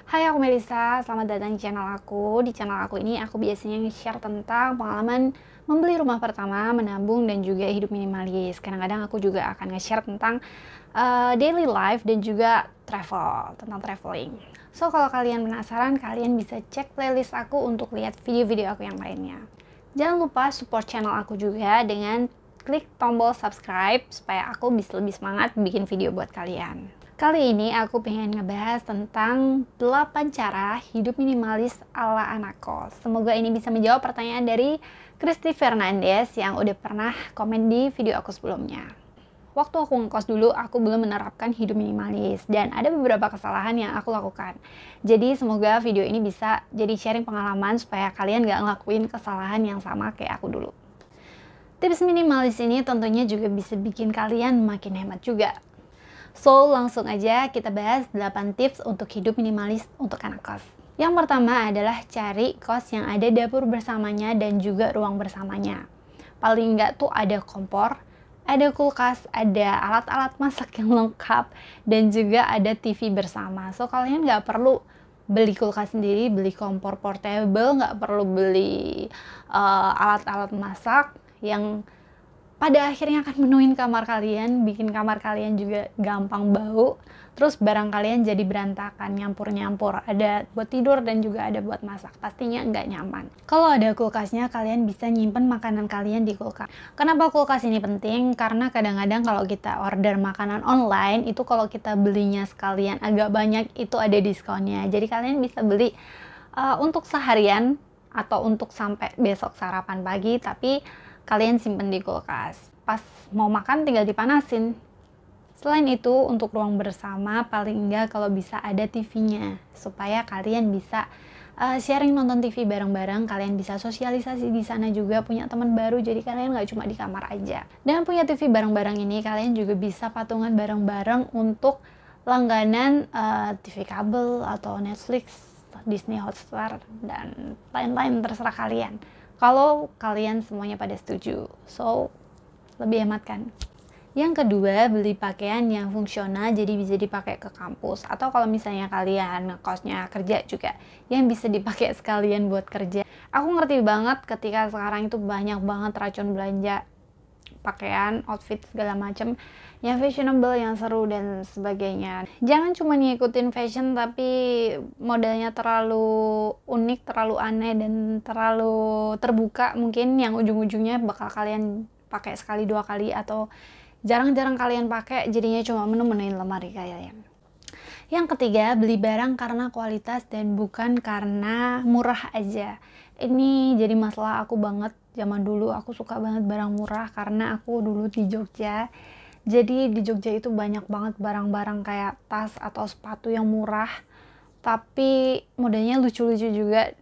Hai, aku Melisa. Selamat datang di channel aku. Di channel aku ini aku biasanya nge-share tentang pengalaman membeli rumah pertama, menabung, dan juga hidup minimalis. Kadang-kadang aku juga akan nge-share tentang daily life dan juga tentang traveling. So, kalau kalian penasaran, kalian bisa cek playlist aku untuk lihat video-video aku yang lainnya. Jangan lupa support channel aku juga dengan klik tombol subscribe supaya aku bisa lebih semangat bikin video buat kalian. Kali ini aku pengen ngebahas tentang 8 cara hidup minimalis ala anak kos. Semoga ini bisa menjawab pertanyaan dari Christy Fernandez yang udah pernah komen di video aku sebelumnya. Waktu aku ngekos dulu, aku belum menerapkan hidup minimalis dan ada beberapa kesalahan yang aku lakukan. Jadi semoga video ini bisa jadi sharing pengalaman supaya kalian gak ngelakuin kesalahan yang sama kayak aku dulu. Tips minimalis ini tentunya juga bisa bikin kalian makin hemat juga. So, langsung aja kita bahas 8 tips untuk hidup minimalis untuk anak kos. Yang pertama adalah cari kos yang ada dapur bersamanya dan juga ruang bersamanya. Paling nggak tuh ada kompor, ada kulkas, ada alat-alat masak yang lengkap, dan juga ada TV bersama. So, kalian nggak perlu beli kulkas sendiri, beli kompor portable, nggak perlu beli alat-alat masak yang pada akhirnya akan menuin kamar kalian, bikin kamar kalian juga gampang bau, terus barang kalian jadi berantakan, nyampur-nyampur, ada buat tidur dan juga ada buat masak, pastinya nggak nyaman. Kalau ada kulkasnya, kalian bisa nyimpen makanan kalian di kulkas. Kenapa kulkas ini penting? Karena kadang-kadang kalau kita order makanan online, itu kalau kita belinya sekalian agak banyak, itu ada diskonnya. Jadi kalian bisa beli untuk seharian atau untuk sampai besok sarapan pagi, tapi kalian simpen di kulkas. Pas mau makan tinggal dipanasin. Selain itu, untuk ruang bersama paling enggak kalau bisa ada TV-nya supaya kalian bisa sharing nonton TV bareng-bareng, kalian bisa sosialisasi di sana juga, punya teman baru, jadi kalian nggak cuma di kamar aja. Dan punya TV bareng-bareng ini, kalian juga bisa patungan bareng-bareng untuk langganan TV kabel atau Netflix, Disney Hotstar, dan lain-lain, terserah kalian. Kalau kalian semuanya pada setuju, so lebih hemat kan. Yang kedua, beli pakaian yang fungsional jadi bisa dipakai ke kampus, atau kalau misalnya kalian ngekosnya kerja juga yang bisa dipakai sekalian buat kerja. Aku ngerti banget ketika sekarang itu banyak banget racun belanja pakaian, outfit segala macem yang fashionable, yang seru dan sebagainya. Jangan cuma ngikutin fashion tapi modelnya terlalu unik, terlalu aneh dan terlalu terbuka, mungkin yang ujung-ujungnya bakal kalian pakai sekali dua kali atau jarang-jarang kalian pakai, jadinya cuma menu-menuin lemari kalian. Yang ketiga, beli barang karena kualitas dan bukan karena murah aja. Ini jadi masalah aku banget. Zaman dulu aku suka banget barang murah karena aku dulu di Jogja. Jadi di Jogja itu banyak banget barang-barang kayak tas atau sepatu yang murah, tapi modelnya lucu-lucu juga.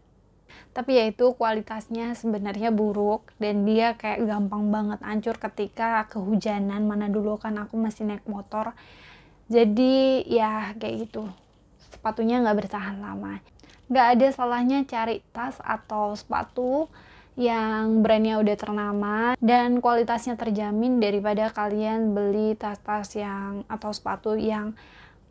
Tapi yaitu kualitasnya sebenarnya buruk dan dia kayak gampang banget hancur ketika kehujanan. Mana dulu kan aku masih naik motor. Jadi ya kayak gitu, sepatunya nggak bertahan lama. Nggak ada salahnya cari tas atau sepatu yang brandnya udah ternama dan kualitasnya terjamin daripada kalian beli tas-tas yang atau sepatu yang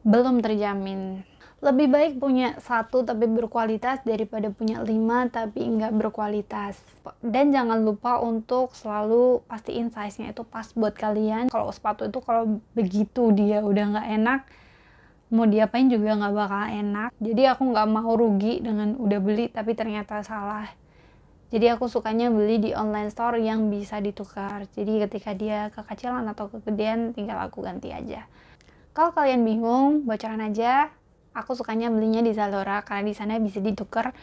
belum terjamin. Lebih baik punya satu tapi berkualitas daripada punya 5 tapi nggak berkualitas. Dan jangan lupa untuk selalu pastiin size-nya itu pas buat kalian. Kalau sepatu itu kalau begitu dia udah nggak enak, mau diapain juga nggak bakal enak. Jadi aku nggak mau rugi dengan udah beli tapi ternyata salah. Jadi aku sukanya beli di online store yang bisa ditukar. Jadi ketika dia kekecilan atau kegedean tinggal aku ganti aja. Kalau kalian bingung, bocoran aja. Aku sukanya belinya di Zalora karena di sana bisa ditukar.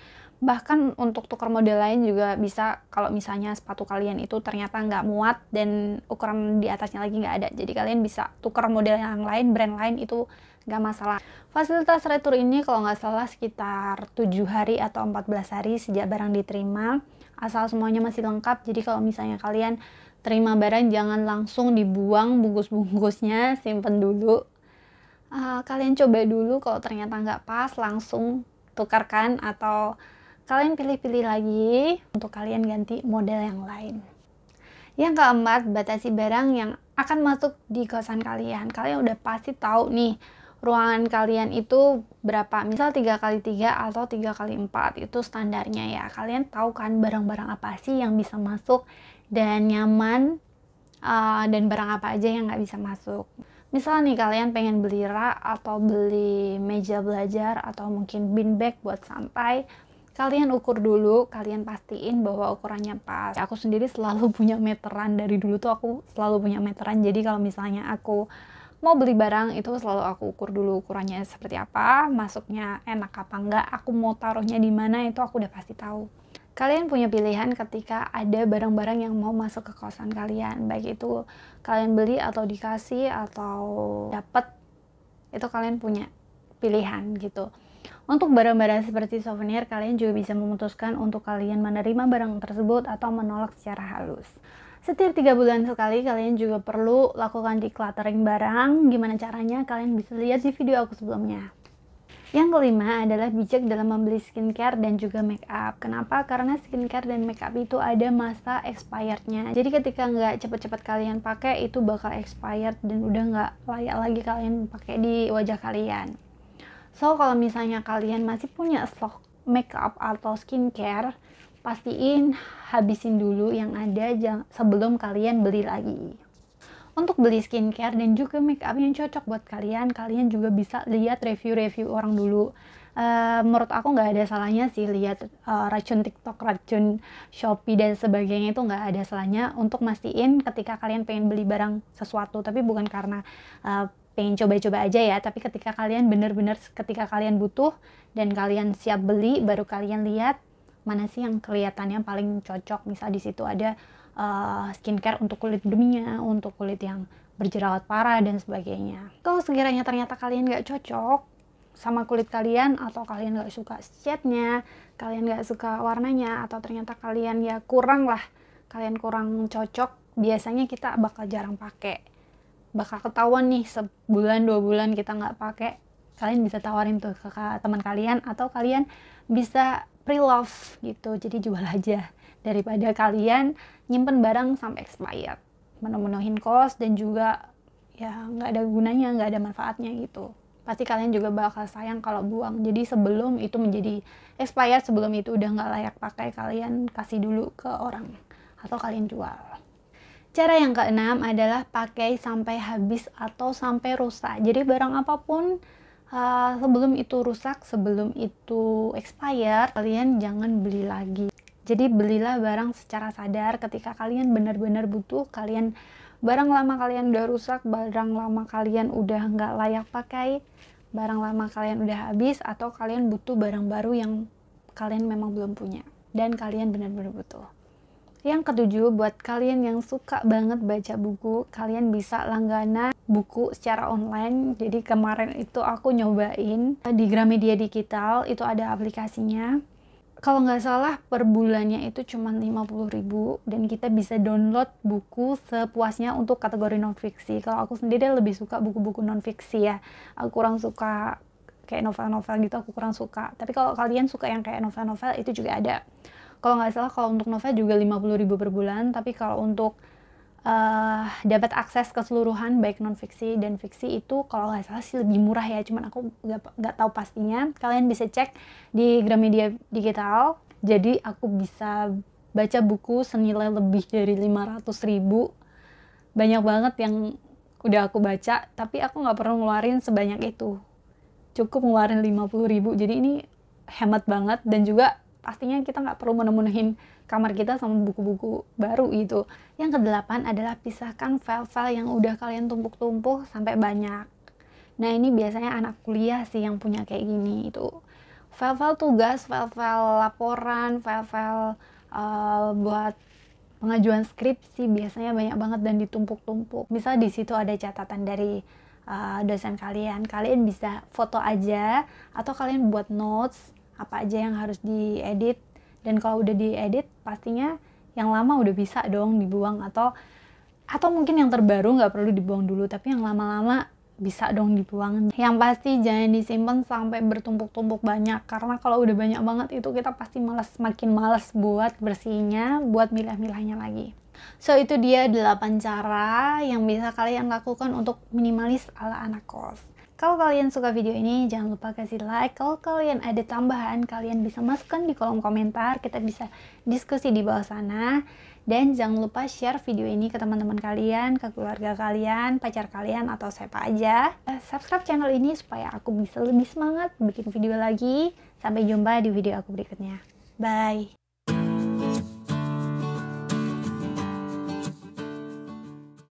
Bahkan untuk tukar model lain juga bisa kalau misalnya sepatu kalian itu ternyata nggak muat dan ukuran di atasnya lagi nggak ada. Jadi kalian bisa tukar model yang lain, brand lain, itu nggak masalah. Fasilitas retur ini kalau nggak salah sekitar 7 hari atau 14 hari sejak barang diterima. Asal semuanya masih lengkap. Jadi kalau misalnya kalian terima barang jangan langsung dibuang bungkus-bungkusnya, simpen dulu. Kalian coba dulu, kalau ternyata nggak pas langsung tukarkan atau kalian pilih-pilih lagi untuk kalian ganti model yang lain. Yang keempat, batasi barang yang akan masuk di kosan kalian. Kalian udah pasti tahu nih ruangan kalian itu berapa, misal 3x3 atau 3x4 itu standarnya ya. Kalian tahu kan barang-barang apa sih yang bisa masuk dan nyaman, dan barang apa aja yang nggak bisa masuk. Misal nih kalian pengen beli rak atau beli meja belajar atau mungkin bin bag buat santai, kalian ukur dulu, kalian pastiin bahwa ukurannya pas. Aku sendiri selalu punya meteran, dari dulu tuh aku selalu punya meteran, jadi kalau misalnya aku mau beli barang itu selalu aku ukur dulu ukurannya seperti apa, masuknya enak apa enggak, aku mau taruhnya di mana itu aku udah pasti tahu. Kalian punya pilihan ketika ada barang-barang yang mau masuk ke kosan kalian, baik itu kalian beli atau dikasih atau dapat, itu kalian punya pilihan gitu. Untuk barang-barang seperti souvenir, kalian juga bisa memutuskan untuk kalian menerima barang tersebut atau menolak secara halus. Setiap 3 bulan sekali kalian juga perlu lakukan decluttering barang. Gimana caranya? Kalian bisa lihat di video aku sebelumnya. Yang kelima adalah bijak dalam membeli skincare dan juga make up. Kenapa? Karena skincare dan make up itu ada masa expirednya. Jadi ketika nggak cepat-cepat kalian pakai, itu bakal expired dan udah nggak layak lagi kalian pakai di wajah kalian. So, kalau misalnya kalian masih punya stok make up atau skincare, pastiin habisin dulu yang ada sebelum kalian beli lagi. Untuk beli skincare dan juga make up yang cocok buat kalian, kalian juga bisa lihat review-review orang dulu. Menurut aku nggak ada salahnya sih lihat racun TikTok, racun Shopee dan sebagainya, itu nggak ada salahnya untuk mastiin ketika kalian pengen beli barang sesuatu. Tapi bukan karena pengen coba-coba aja ya, tapi ketika kalian bener-bener ketika kalian butuh dan kalian siap beli, baru kalian lihat mana sih yang kelihatannya paling cocok. Misal di situ ada skincare untuk kulit berminyak, untuk kulit yang berjerawat parah dan sebagainya. Kalau sekiranya ternyata kalian nggak cocok sama kulit kalian, atau kalian nggak suka shade-nya, kalian nggak suka warnanya, atau ternyata kalian ya kalian kurang cocok, biasanya kita bakal jarang pakai. Bakal ketahuan nih sebulan 2 bulan kita nggak pakai, kalian bisa tawarin tuh ke teman kalian, atau kalian bisa pre-love gitu, jadi jual aja daripada kalian nyimpen barang sampai expired, menuhin kos dan juga ya nggak ada gunanya, nggak ada manfaatnya gitu. Pasti kalian juga bakal sayang kalau buang. Jadi sebelum itu menjadi expired, sebelum itu udah nggak layak pakai, kalian kasih dulu ke orang atau kalian jual. Cara yang keenam adalah pakai sampai habis atau sampai rusak. Jadi barang apapun sebelum itu rusak, sebelum itu expired, kalian jangan beli lagi. Jadi belilah barang secara sadar ketika kalian benar-benar butuh, barang lama kalian udah rusak, barang lama kalian udah nggak layak pakai, barang lama kalian udah habis, atau kalian butuh barang baru yang kalian memang belum punya dan kalian benar-benar butuh. Yang ketujuh, buat kalian yang suka banget baca buku, kalian bisa langganan buku secara online. Jadi kemarin itu aku nyobain di Gramedia Digital, itu ada aplikasinya. Kalau nggak salah per bulannya itu cuma 50.000 dan kita bisa download buku sepuasnya untuk kategori non-fiksi. Kalau aku sendiri lebih suka buku-buku non-fiksi ya. Aku kurang suka kayak novel-novel gitu, aku kurang suka. Tapi kalau kalian suka yang kayak novel-novel, itu juga ada. Kalau nggak salah kalau untuk novel juga 50.000 per bulan, tapi kalau untuk dapat akses keseluruhan baik non fiksi dan fiksi itu kalau nggak salah sih lebih murah ya, cuman aku nggak tahu pastinya. Kalian bisa cek di Gramedia Digital. Jadi aku bisa baca buku senilai lebih dari 500.000, banyak banget yang udah aku baca, tapi aku nggak perlu ngeluarin sebanyak itu, cukup ngeluarin 50.000. Jadi ini hemat banget, dan juga pastinya kita nggak perlu menemuin kamar kita sama buku-buku baru gitu. Yang kedelapan adalah pisahkan file-file yang udah kalian tumpuk-tumpuk sampai banyak. Nah ini biasanya anak kuliah sih yang punya kayak gini, itu file-file tugas, file-file laporan, file-file buat pengajuan skripsi biasanya banyak banget dan ditumpuk-tumpuk. Misal di situ ada catatan dari dosen kalian, kalian bisa foto aja atau kalian buat notes apa aja yang harus diedit, dan kalau udah diedit pastinya yang lama udah bisa dong dibuang, atau mungkin yang terbaru nggak perlu dibuang dulu, tapi yang lama-lama bisa dong dibuang. Yang pasti jangan disimpan sampai bertumpuk-tumpuk banyak, karena kalau udah banyak banget itu kita pasti makin malas buat bersihnya, buat milah-milahnya lagi. So itu dia 8 cara yang bisa kalian lakukan untuk minimalis ala anak kos. Kalau kalian suka video ini, jangan lupa kasih like. Kalau kalian ada tambahan, kalian bisa masukkan di kolom komentar. Kita bisa diskusi di bawah sana. Dan jangan lupa share video ini ke teman-teman kalian, ke keluarga kalian, pacar kalian, atau siapa aja. Subscribe channel ini supaya aku bisa lebih semangat bikin video lagi. Sampai jumpa di video aku berikutnya. Bye!